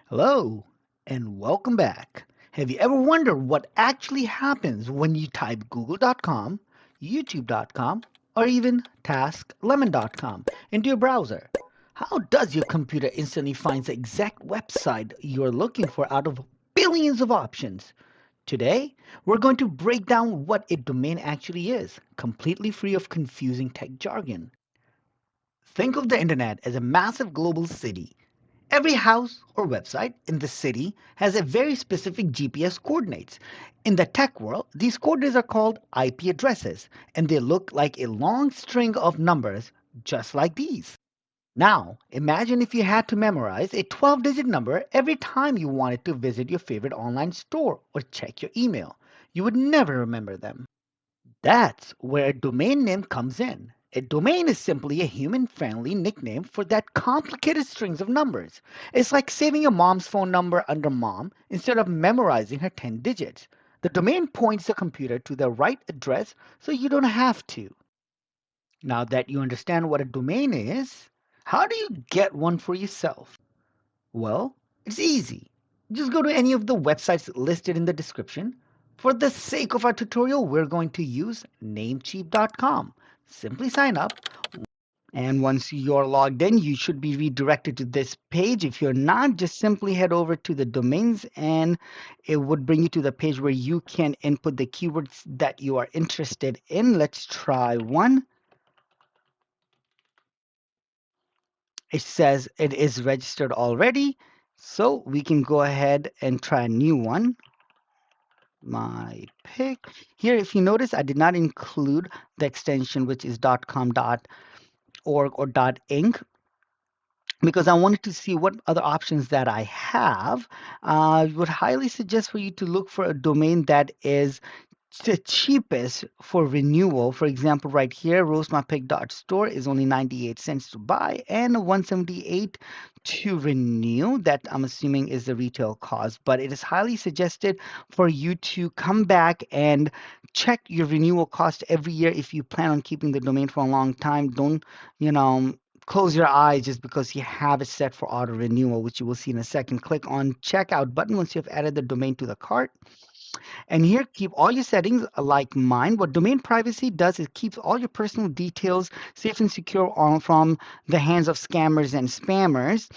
Hello and welcome back. Have you ever wondered what actually happens when you type google.com, youtube.com, or even tasklemon.com into your browser? How does your computer instantly find the exact website you're looking for out of billions of options? Today, we're going to break down what a domain actually is, completely free of confusing tech jargon. Think of the internet as a massive global city. Every house or website in the city has a very specific GPS coordinates. In the tech world, these coordinates are called IP addresses, and they look like a long string of numbers just like these. Now, imagine if you had to memorize a 12-digit number every time you wanted to visit your favorite online store or check your email. You would never remember them. That's where domain name comes in. A domain is simply a human-friendly nickname for that complicated strings of numbers. It's like saving your mom's phone number under mom instead of memorizing her 10 digits. The domain points the computer to the right address so you don't have to. Now that you understand what a domain is, how do you get one for yourself? Well, it's easy. Just go to any of the websites listed in the description. For the sake of our tutorial, we're going to use namecheap.com. Simply sign up, and once you're logged in, you should be redirected to this page. If you're not, just simply head over to the domains and it would bring you to the page where you can input the keywords that you are interested in. Let's try one. It says it is registered already, so we can go ahead and try a new one. My pick. Here, if you notice, I did not include the extension, which is .com, .org, or .inc, because I wanted to see what other options that I have. I would highly suggest for you to look for a domain that is the cheapest for renewal. For example, right here, roastmypick.store is only 98 cents to buy and 178 to renew. That I'm assuming is the retail cost, but it is highly suggested for you to come back and check your renewal cost every year if you plan on keeping the domain for a long time. Don't, you know, close your eyes just because you have it set for auto renewal, which you will see in a second. Click on checkout button once you have added the domain to the cart. And here, keep all your settings like mine. What domain privacy does is keeps all your personal details safe and secure from the hands of scammers and spammers.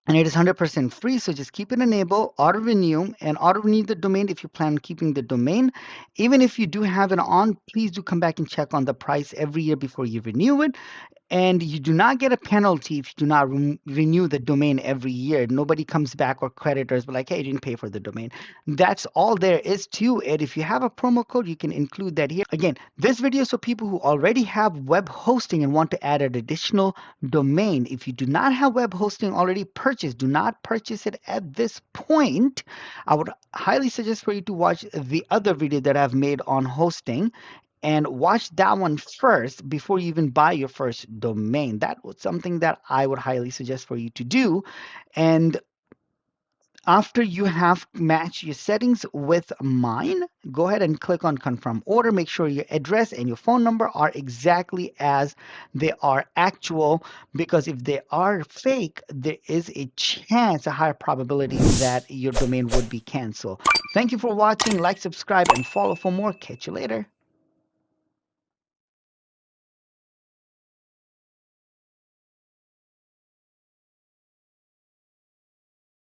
And it is 100% free, so just keep it enabled, auto renew, and auto renew the domain if you plan on keeping the domain. Even if you do have it on, please do come back and check on the price every year before you renew it. And you do not get a penalty if you do not renew the domain every year. Nobody comes back or creditors but like, hey, you didn't pay for the domain. That's all there is to it. If you have a promo code, you can include that here. Again, this video is for people who already have web hosting and want to add an additional domain. If you do not have web hosting already purchased, do not purchase it at this point. I would highly suggest for you to watch the other video that I've made on hosting and watch that one first before you even buy your first domain. That was something that I would highly suggest for you to do. And after you have matched your settings with mine, go ahead and click on confirm order. Make sure your address and your phone number are exactly as they are actual, because if they are fake, there is a chance, a higher probability that your domain would be canceled. Thank you for watching. Like, subscribe, and follow for more. Catch you later.